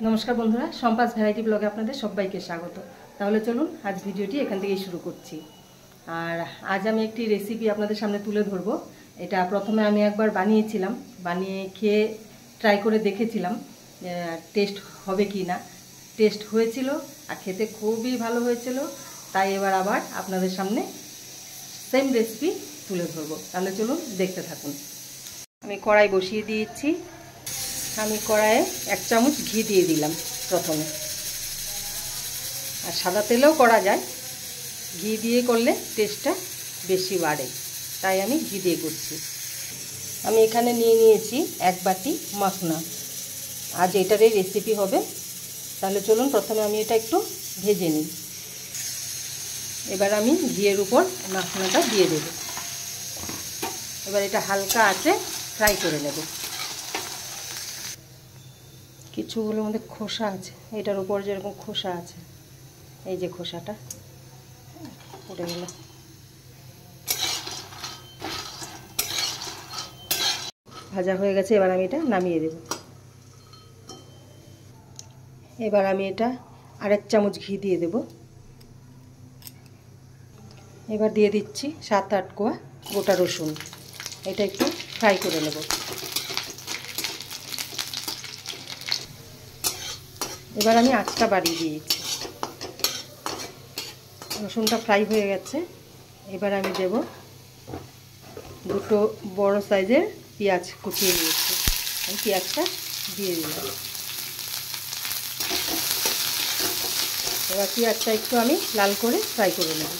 नमस्कार बंधुरा सम्पास भ্যারাইটি ব্লগে আপনাদের সবাইকে স্বাগত। তাহলে চলুন আজ ভিডিওটি এখান থেকেই শুরু করছি। আর আজ আমি একটি রেসিপি আপনাদের সামনে তুলে ধরব। এটা প্রথমে আমি একবার বানিয়েছিলাম, বানিয়ে খেয়ে ট্রাই করে দেখেছিলাম টেস্ট হবে কি না। টেস্ট হয়েছিল আর খেতে খুবই ভালো হয়েছিল। তাই এবার আবার আপনাদের সামনে সেম রেসিপি তুলে ধরব। তাহলে চলুন দেখতে থাকুন। আমি কড়াই বসিয়ে দিয়েছি। আমি কড়াইয়ে 1 চামচ ঘি দিয়ে দিলাম প্রথমে। আর সাদা তেলেও করা যায়, ঘি দিয়ে করলে টেস্টটা বেশি বাড়ে, তাই আমি ঘি দিয়ে করছি। আমি এখানে নিয়ে নিয়েছি 1 বাটি মাখনা। আজ এটারই রেসিপি হবে। তাহলে চলুন প্রথমে আমি এটা একটু ভেজে নিই। এবার আমি ঘিয়ের উপর মাখনাটা দিয়ে দেব। এবার এটা হালকা আঁচে ফ্রাই করে নেব। কিছুগুলোর মধ্যে খোসা আছে, এটার উপর যেরকম খোসা আছে, এই যে খোসাটা উঠে গেল। ভাজা হয়ে গেছে, এবার আমি এটা নামিয়ে দেব। এবার আমি এটা 1 চামচ ঘি দিয়ে দেব। এবার দিয়ে দিচ্ছি 7-8 কোয়া গোটা রসুন। এটা একটু ফ্রাই করে নেব। এবার আমি আঁচটা বাড়িয়ে দিয়েছি। রসুনটা ফ্রাই হয়ে গেছে। এবার আমি দেব 2 বড় সাইজের পেঁয়াজ কুচিয়ে নিয়েছি। আমি পেঁয়াজটা দিয়ে দিলাম। এবার পেঁয়াজটা একটু আমি লাল করে ফ্রাই করে নেব।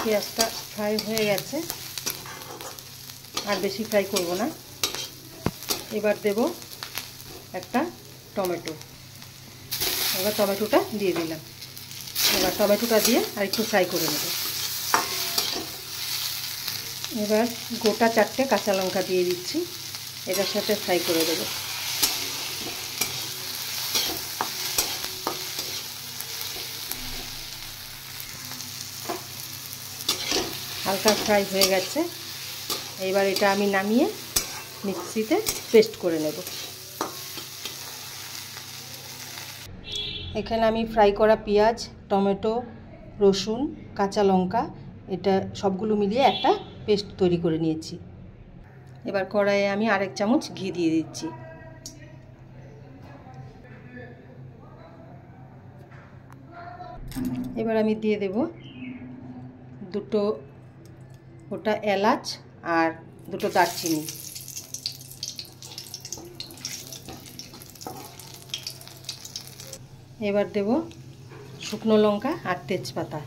পেঁয়াজটা ফ্রাই হয়ে গেছে, আর বেশি ফ্রাই করব না। এবার দেব একটা টমেটো। এবার টমেটোটা দিয়ে দিলাম। এবার টমেটোটা দিয়ে আর একটু ফ্রাই করে নেব। এবার গোটা 4টে কাঁচা লঙ্কা দিয়ে দিচ্ছি। এটার সাথে ফ্রাই করে দেব। হালকা ফ্রাই হয়ে গেছে। এবার এটা আমি নামিয়ে মিক্সিতে পেস্ট করে নেব। এখানে আমি ফ্রাই করা পেঁয়াজ, টমেটো, রসুন, কাঁচা লঙ্কা এটা সবগুলো মিলিয়ে একটা পেস্ট তৈরি করে নিয়েছি। এবার কড়াইয়ে আমি 1 চামচ ঘি দিয়ে দিচ্ছি। এবার আমি দিয়ে দেব 2 গোটা এলাচ আর 2 দারচিনি। এবার দেব শুকনো লঙ্কা আর তেজপাতা।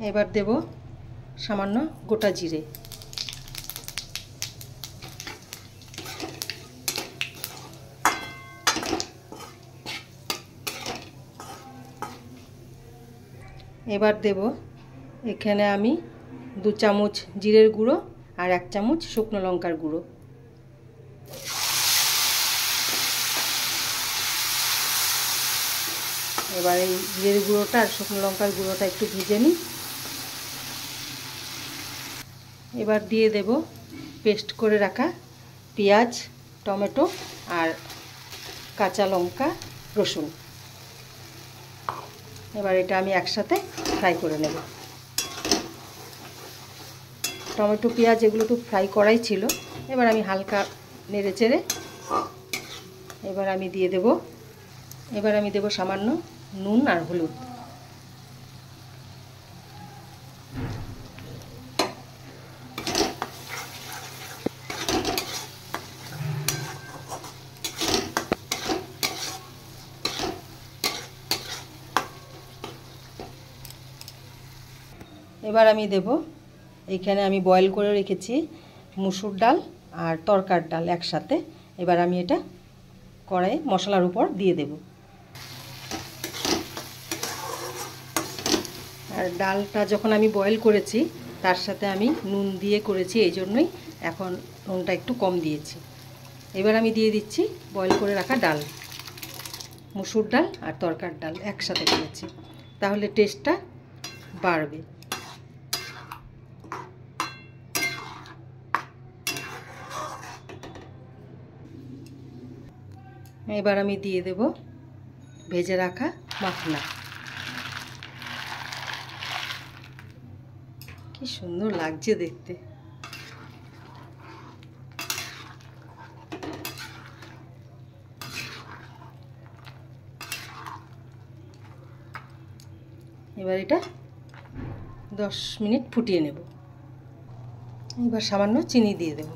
এবার দেব সামান্য গোটা জিরে। এবার দেব এখানে আমি 2 চামচ জিরের গুঁড়ো আর 1 চামচ শুকনো লঙ্কার গুঁড়ো। এবার এই জিরের গুঁড়োটা আর শুকনো লঙ্কার গুঁড়োটা একটু ভেজে নিই। এবার দিয়ে দেব পেস্ট করে রাখা পেঁয়াজ, টমেটো আর কাঁচা লঙ্কা, রসুন। এবার এটা আমি একসাথে ফ্রাই করে নেব। টমেটো পেঁয়াজ এগুলো তো ফ্রাই করাই ছিল। এবার আমি হালকা নেড়ে চেড়ে এবার আমি দেব সামান্য নুন আর হলুদ। এবার আমি দেব এখানে আমি বয়েল করে রেখেছি মুসুর ডাল আর তরকার ডাল একসাথে। এবার আমি এটা কড়াইয়ে মশলার উপর দিয়ে দেব। আর ডালটা যখন আমি বয়েল করেছি তার সাথে আমি নুন দিয়ে করেছি, এই জন্যই এখন নুনটা একটু কম দিয়েছি। এবার আমি দিয়ে দিচ্ছি বয়েল করে রাখা ডাল। মসুর ডাল আর তরকার ডাল একসাথে করেছি, তাহলে টেস্টটা বাড়বে। এবার আমি দিয়ে দেব ভেজে রাখা মাখনা। কি সুন্দর লাগছে দেখতে। এবার এটা 10 মিনিট ফুটিয়ে নেব। এবার সামান্য চিনি দিয়ে দেব।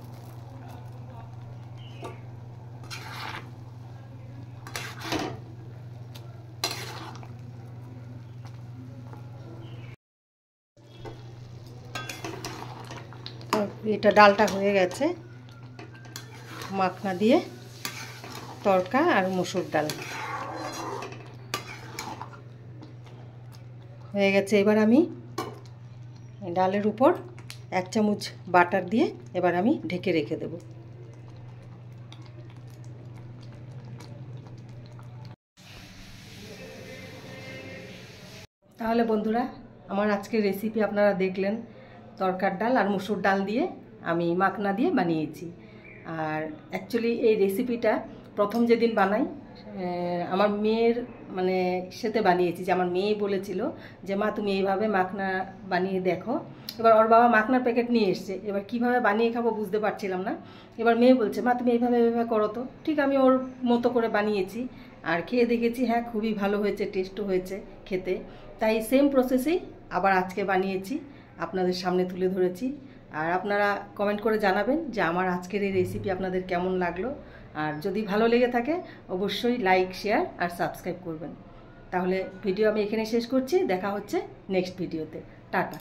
এটা ডালটা হয়ে গেছে, মাখনা দিয়ে তড়কা আর মসুর ডাল হয়ে গেছে। এবার আমি ডালের উপর 1 চামচ বাটার দিয়ে এবার আমি ঢেকে রেখে দেব। তাহলে বন্ধুরা, আমার আজকের রেসিপি আপনারা দেখলেন। তরকার ডাল আর মসুর ডাল দিয়ে আমি মাখনা দিয়ে বানিয়েছি। আর অ্যাকচুয়ালি এই রেসিপিটা প্রথম যেদিন বানাই আমার মেয়ের মানে সাথে বানিয়েছি, যে আমার মেয়ে বলেছিল যে মা তুমি এইভাবে মাখনা বানিয়ে দেখো। এবার ওর বাবা মাখনার প্যাকেট নিয়ে এসছে, এবার কিভাবে বানিয়ে খাবো বুঝতে পারছিলাম না। এবার মেয়ে বলছে মা তুমি এইভাবে এইভাবে করো তো। ঠিক আমি ওর মতো করে বানিয়েছি আর খেয়ে দেখেছি, হ্যাঁ খুবই ভালো হয়েছে, টেস্টও হয়েছে খেতে। তাই সেম প্রসেসেই আবার আজকে বানিয়েছি, আপনাদের সামনে তুলে ধরেছি। আর আপনারা কমেন্ট করে জানাবেন যে আমার আজকের এই রেসিপি আপনাদের কেমন লাগলো। আর যদি ভালো লেগে থাকে অবশ্যই লাইক, শেয়ার আর সাবস্ক্রাইব করবেন। তাহলে ভিডিও আমি এখানে শেষ করছি, দেখা হচ্ছে নেক্সট ভিডিওতে। টাটা।